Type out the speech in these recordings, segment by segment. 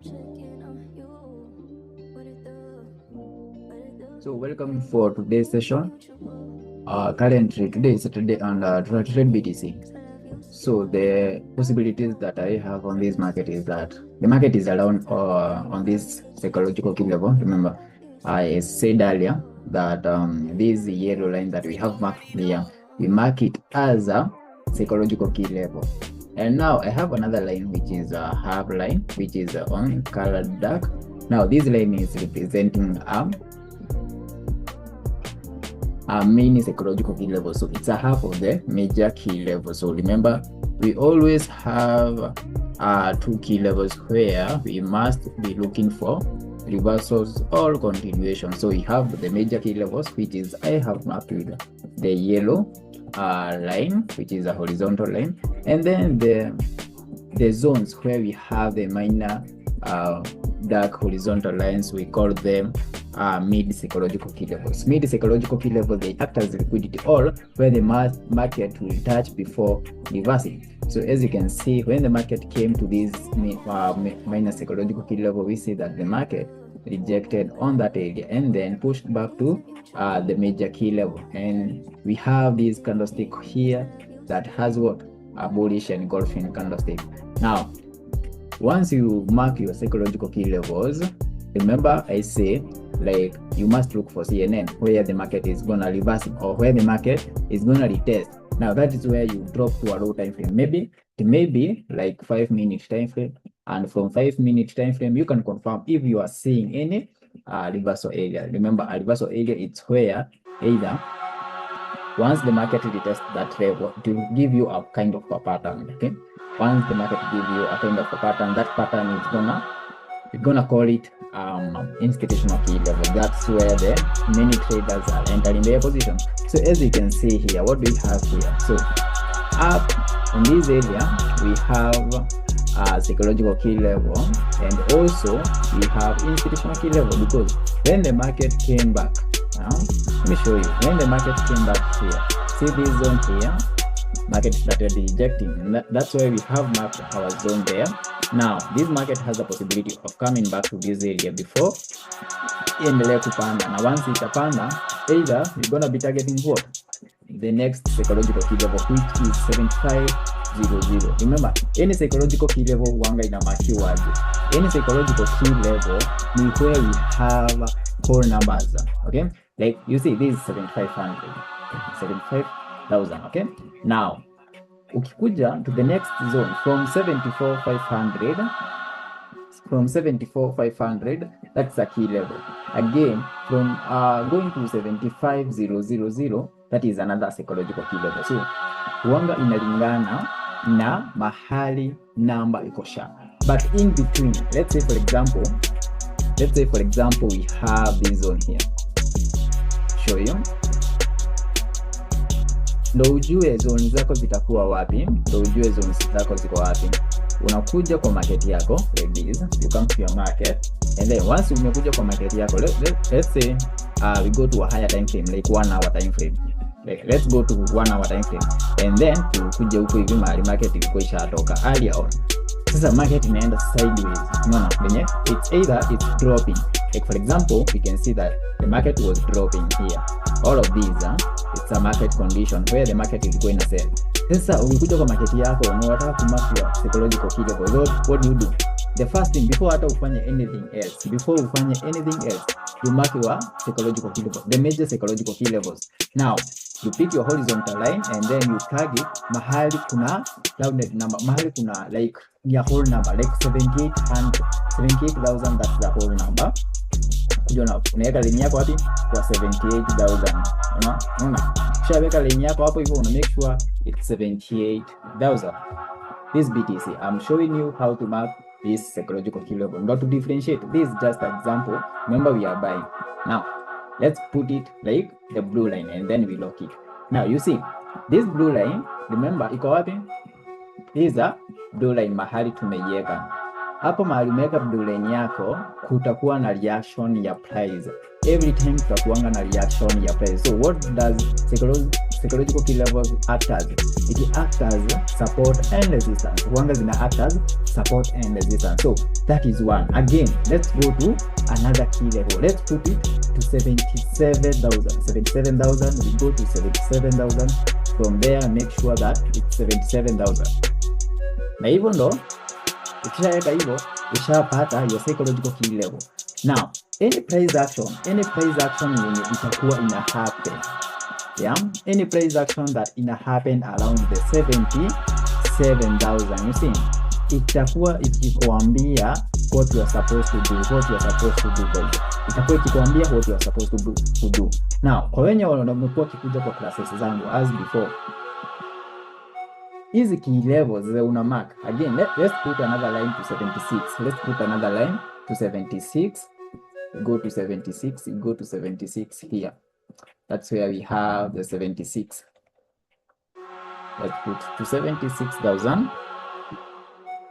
So welcome for today's session. Currently today is Saturday and trade BTC. So the possibilities that I have on this market is that the market is around on this psychological key level. Remember, I said earlier that this yellow line that we have marked here, we mark it as a psychological key level. And now I have another line which is a half line, which is on colored dark. Now this line is representing a mini psychological key level, so it's a half of the major key level. So remember, we always have two key levels where we must be looking for reversals or continuation. So we have the major key levels, which is I have marked with the yellow line, which is a horizontal line, and then the zones where we have the minor dark horizontal lines, we call them mid psychological key levels. Mid psychological key levels, they act as liquidity, or where the market will touch before reversing. So as you can see, when the market came to this minor psychological key level, we see that the market rejected on that area and then pushed back to the major key level, and we have this candlestick here that has what, a bullish engulfing candlestick. Now once you mark your psychological key levels, remember I say, like, you must look for CNN where the market is gonna reverse or where the market is gonna retest. Now that is where you drop to a low time frame. Maybe it may be like 5-minute time frame, and from 5-minute time frame you can confirm if you are seeing any reversal area. Remember, a reversal area, it's where either once the market retests that level to give you a kind of a pattern. Okay, once the market gives you a kind of a pattern, that pattern is gonna call it institutional key level. That's where the many traders are entering their position. So as you can see here, what do we have here? So up in this area we have a psychological key level, and also we have institutional key level, because when the market came back, let me show you, when the market came back here, see this zone here, market started rejecting, and that's why we have marked our zone there. Now this market has a possibility of coming back to this area before iendelee kupanda, na once itapanda, either you're gonna be targeting what, the next psychological key level, which is 7500. Remember, any psychological key level wanga inamakiwa aje. Any psychological key level ni where we have whole numbers. Okay, like you see this is 75,000. Okay, now ukikuja to the next zone from 74,500, that's a key level. Again, from going to 75,000, that is another psychological key level. So wanga inalingana na mahali namba iko sharp. But in between, let's say for example we have this zone here. Show you. Ndo ujue zone zako zitakuwa wapi, ndo ujue zone zako ziko wapi. Unakuja kwa market yako like this, you come to your market, and then once umekuja kwa market yako, let's say we go to a higher time frame, like 1 hour time frame. Like, let's go to 1 hour time frame, and then tukuje huko hivi mahali market ilikuwa ishatoka earlier on. Sasa market inaenda sideways, unaona benye it's either it's dropping. Like for example, we can see that the market was dropping here. All of these it's a market condition where the market is going to sell. Sasa ukikuja kwa market yako unataka kumark your psychological key level, what do you do? The first thing, before hata ufanye anything else, you mark your psychological key level, the major psychological key levels. Now you pick your horizontal line, and then you target mahali kuna clouded number, mahali kuna like your whole number, like 78,000, that's the whole number. Unaweka line yako wapi? Kwa 78,000. Unaona? Ukishaweka line yako hapo hivyo, una make sure it's 78,000. This BTC, I'm showing you how to mark this psychological key level, not to differentiate. This is just an example. Remember, we are buying. Now let's put it like the blue line, and then we lock it. Now you see this blue line, remember iko wapi? This is a blue line mahali tumeiweka. hapo mahali umeweka boolean yako kutakuwa na reaction ya price. Every time kutakuanga na reaction ya price. So what does psychological key levels act as? It acts as support and resistance. Huanga zina act as support and resistance. So that is one. Again, let's go to another key level. Let's put it to 77,000. 77,000, we go to 77,000. From there, make sure that it's 77,000. Na hivyo ndo ukishaweka hivyo ushapata your psychological key level. Now, any price action yenye itakuwa ina happen, yeah, any price action that ina happen around the 77,000, you see, itakuwa ikikwambia what you are supposed to do, what you are supposed to do, guys. Itakuwa ikikwambia what you are supposed to do. Now, kwa wenye wanakuwa kikuja kwa classes zangu as before, easy key levels una mark. Again, let's put another line to 76. Let's put another line to 76. Go to 76, go to 76 here. That's where we have the 76. Let's put to 76,000.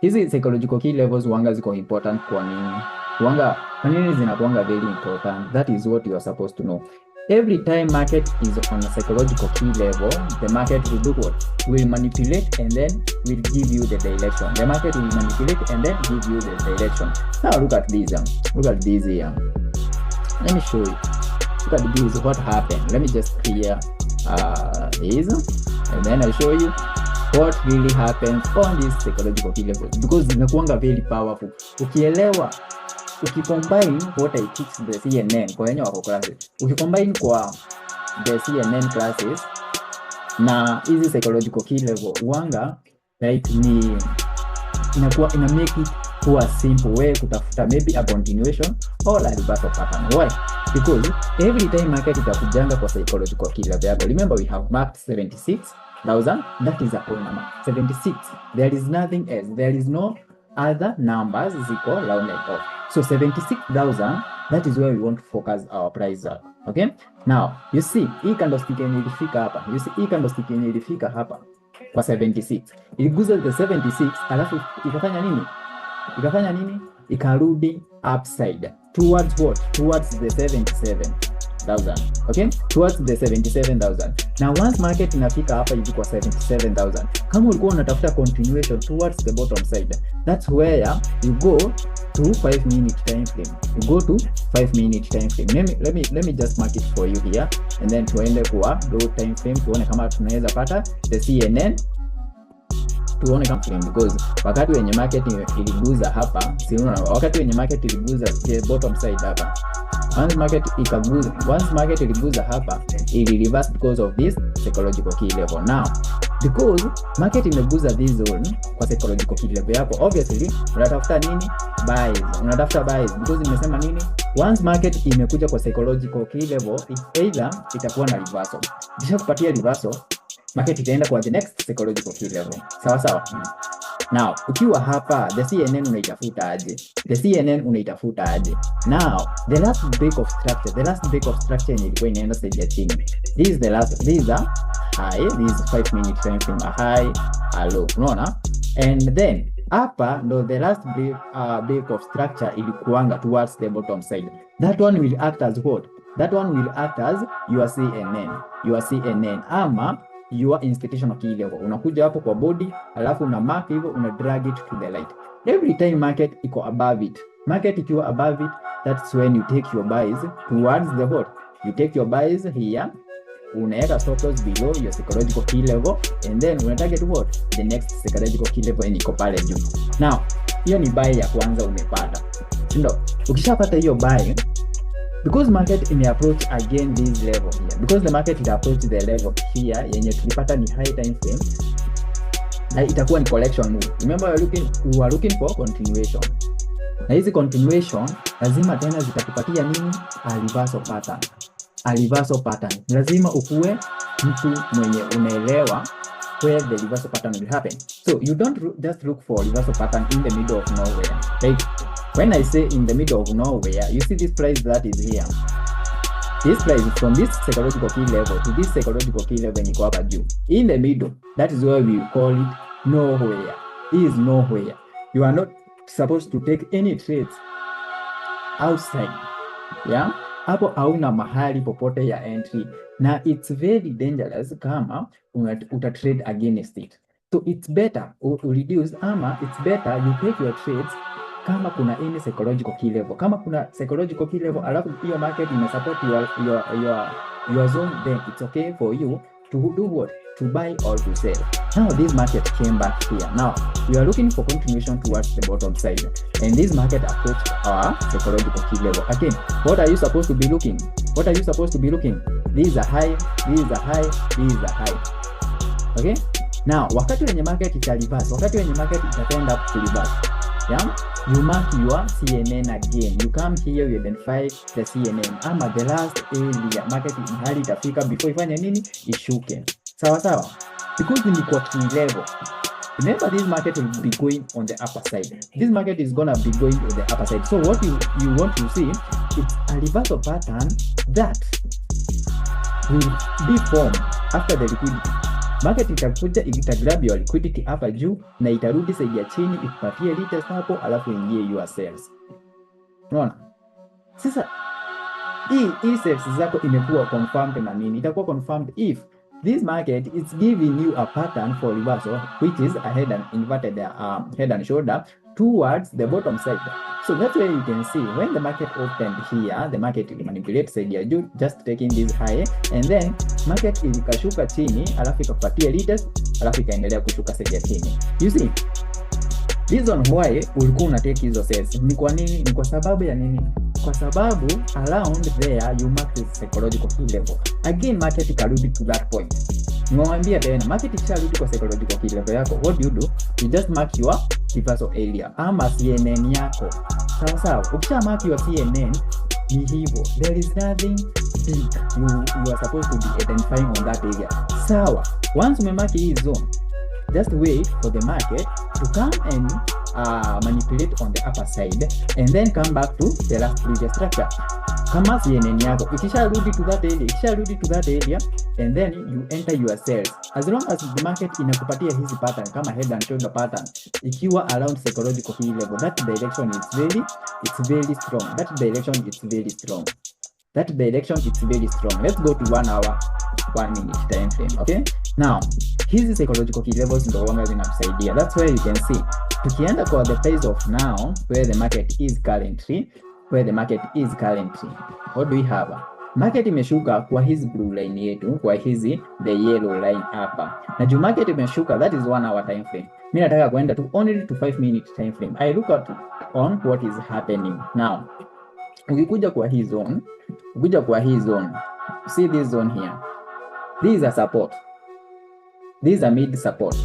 Hizi psychological key levels wanga ziko important kwa nini? Kwa nini zinakuanga very important? That is what you are supposed to know. Every time market is on a psychological key level, the market will do what? Will manipulate and then will give you the direction. The market will manipulate and then give you the direction. Now look at this. Look at this here. Let me show you. Look at this. What happened? Let me just clear this, and then I'll show you what really happens on this psychological key level, because zinakuanga very powerful. Ukielewa, ukicombine what I teach the CNN kwa yenye wako classes, ukicombine kwa the CNN classes na hizi psychological key level, wanga like ni inakuwa ina make it kuwa simple way kutafuta maybe a continuation or a reversal pattern. Why? Because every time market itakujanga kwa psychological key level yako, remember we have marked 76,000, that is a whole number 76. There is nothing else, there is no other numbers ziko rounded off. So 76,000, that is where we want to focus our price at. Okay, now you see hii candlestick yenye ilifika hapa, you see hii candlestick yenye ilifika hapa kwa 76, iliguza the 76 alafu ikafanya nini? Ikarudi upside towards what? Towards the 77,000. Okay, towards the 77,000. Now once market inafika hapa hivi kwa 77,000, kama ulikuwa unatafuta continuation towards the bottom side, that's where you go to 5 minute time frame. You go to 5 minute time frame. Let me just mark it for you here, and then tuende kwa low time frame tuone kama tunaweza pata the CNN, tuone kama frame, because wakati wenye market iliguza hapa, si unaona, wakati wenye market iliguza the bottom side hapa, once market iliguza hapa, ili reverse because of this psychological key level. Now because market imeguza this zone kwa psychological key level yako, obviously unatafuta nini? Buys, because imesema nini? Once market imekuja kwa psychological key level, either itakuwa na reversal. Kisha kupatia reversal, market itaenda kwa the next psychological key level. Sawa. Now, ukiwa hapa, the CNN unaitafuta aje? Now, the last break of structure yenye ilikuwa inaenda side ya chini. This is a high, this is 5 minute time frame, a high, a low, unaona? And then, hapa ndo the last break of structure ilikuanga towards the bottom side. That one will act as what? That one will act as your CNN, ama your institutional key level. Unakuja hapo kwa body, alafu una mark hivyo, una drag it to the right. Every time market iko above it, ikiwa above it, that's when you take your buys towards the what? You take your buys here, unaweka stop loss below your psychological key level, and then una target what? The next psychological key level and iko pale juu. Now, hiyo ni buy ya kwanza umepata. Ndio, ukishapata hiyo buy, because market ime approach again this level here, because the market ita approach the level here yenye tulipata ni high time frame, na itakuwa ni collection move. Remember you are looking for continuation, na hizi continuation lazima tena zitakupatia nini? A reversal pattern. Lazima ukuwe mtu mwenye unaelewa where the reversal pattern will happen. So you don't just look for reversal pattern in the middle of nowhere. Like when I say in the middle of nowhere, you see this price that is here. This price is from this psychological key level to this psychological key level when you go up at you. In the middle, that is where we call it nowhere. It is nowhere. You are not supposed to take any trades outside, yeah, hapo hauna mahali popote ya entry, na it's very dangerous kama uta trade against it. So it's better reduce, ama it's better you take your trades kama kuna any psychological key level. Kama kuna psychological key level alafu hiyo market ina support your zone, then it's okay for you to do what? To buy or to sell. Now this market came back here. Now we are looking for continuation towards the bottom side, and this market approached our psychological key level. Again, what are you supposed to be looking? What are you supposed to be looking? This is a high, this is a high, this is a high. Okay? Now wakati wenye market ita reverse, wakati wenye market ita end up to reverse, yeah, you mark your CNN again. You come here, you identify the CNN ama the last area market mahali itafika before ifanye nini? Ishuke. Sawa sawa, because ni kwa key level. Remember, this market will be going on the upper side. This market is gonna be going on the upper side. So what you want to see, it's a reversal pattern that will be formed after the liquidity. Market itakuja itagrab your liquidity hapa juu na itarudi side ya chini ikupatie retest hapo, alafu ingie your sales. Unaona? Sasa hii sales zako imekuwa confirmed na nini? Itakuwa confirmed if this market is giving you a pattern for reversal, which is a head and inverted head and shoulder towards the bottom side. So that's where you can see when the market opened here, the market will manipulate side ya juu, just taking this high, and then market ilikashuka chini, alafu ikapatia retest, alafu ikaendelea kushuka side ya chini. You see, reason why ulikuwa una take hizo sales ni kwa nini? Ni kwa sababu ya nini? Kwa sababu around there you mark the psychological key level. Again, market ikarudi to that point. Nimewambia tena, market ikisharudi kwa psychological key level yako, what do? You just mark your reversal area ama CNN yako. Sawa sawa, ukisha mark your CNN ni hivyo. There is nothing big you are supposed to be identifying on that area. Sawa, once umemark hii zone, just wait for the market to come and manipulate on the upper side and then come back to the last previous structure. Kama CNN yako ikisharudi to that area, and then you enter your sales. As long as the market inakupatia hizi pattern kama head and shoulder pattern ikiwa around psychological key level, that direction it's very strong. That direction it's very strong. Let's go to 1 hour 1 minute time frame. Okay, now hizi psychological key levels ndo wanga zinatusaidia. That's why you can see tukienda kwa the phase of now where the market is currently, what do we have? Market imeshuka kwa hizi blue line yetu, kwa hizi the yellow line hapa, na juu market imeshuka, that is 1 hour time frame. Mimi nataka kuenda to only to 5 minute time frame. I look at on what is happening now. Ukikuja kwa hii zone, see this zone here, this is a support, this is a mid support,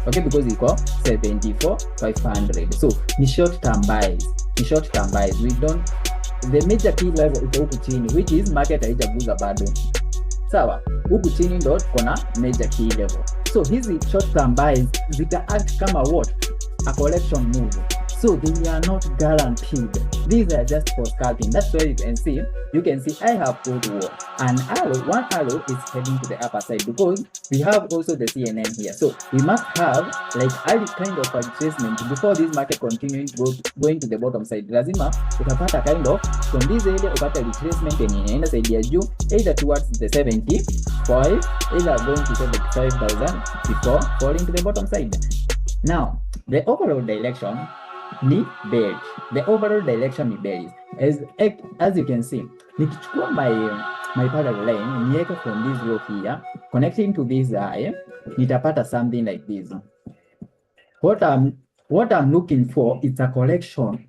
okay, because iko 74,500. So ni short term buys. We don't, the major key level iko huku chini, which is market haijaguza bado. Sawa, huku chini ndo kuna major key level. So hizi short term buys zita act kama what? A collection move. So they are not guaranteed. These are just for scalping. That's why you can see I have put one arrow is heading to the upper side, because we have also the CNN here. So we must have like a kind of adjustment before this market continuing going to the bottom side. Lazima utapata kind of from this area upata retracement yenye inaenda side ya juu, either towards the 75, either going to 75,000 before falling to the bottom side. Now the overall direction ni bearish. As you can see, nikichukua my parallel line niweke from this row here connecting to this eye, nitapata something like this. What I'm looking for, it's a collection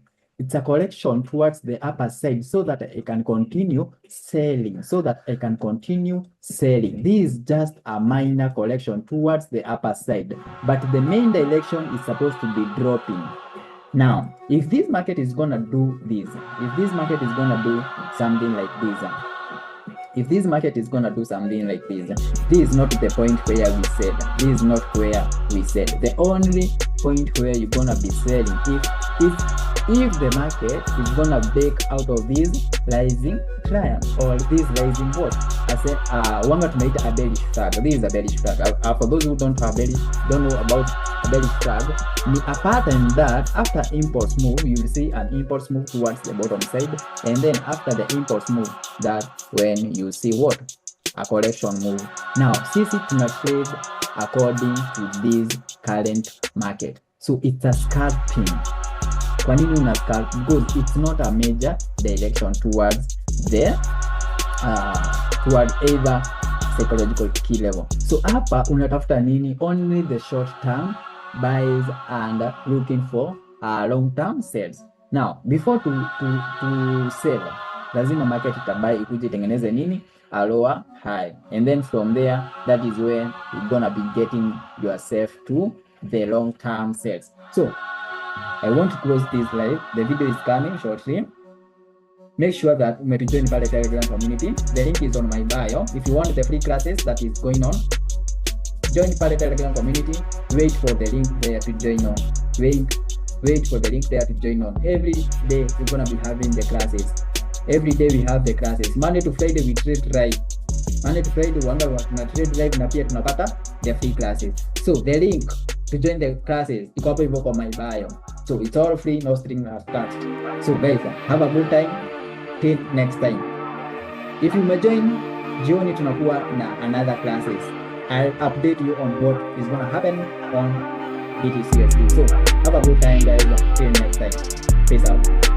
towards the upper side, so that I can continue selling. This is just a minor collection towards the upper side, but the main direction is supposed to be dropping. Now, if this market is gonna do this, this is not the point where we said. This is not where we said. The only point where you're gonna be selling if if the market is gonna break out of this rising triumph or this rising what I said, wanga tunaita a bearish flag. This is a bearish flag. For those who don't know about a bearish flag, a pattern that after impulse move you will see an impulse move towards the bottom side, and then after the impulse move, that when you see what, a correction move. Now sisi tuna trade according to this current market, so it's a scalping. Kwa nini una scalp? Because it's not a major direction towards the toward either psychological key level. So hapa unatafuta nini? Only the short term buys and looking for long term sells. Now before to sell, lazima market itabai ikuje tengeneze nini, a lower high, and then from there, that is when you're gonna be getting yourself to the long term sales. So I want to close this live. The video is coming shortly. Make sure that you join the Telegram community. The link is on my bio. If you want the free classes that is going on, join the Telegram community. Wait for the link there to join on. Wait for the link there to join on. Every day we're gonna be having the classes. Every day we have the classes. Monday to Friday we trade live. Monday to Friday wanga tuna trade live na pia tunapata the free classes. So the link to join the classes iko hapo hivyo kwa my bio. So it's all free, no string attached. So guys, have a good time. Till next time. If you may join, jioni tunakuwa na another classes. I'll update you on what is gonna happen on BTCUSD. So have a good time guys. Till next time. Peace out.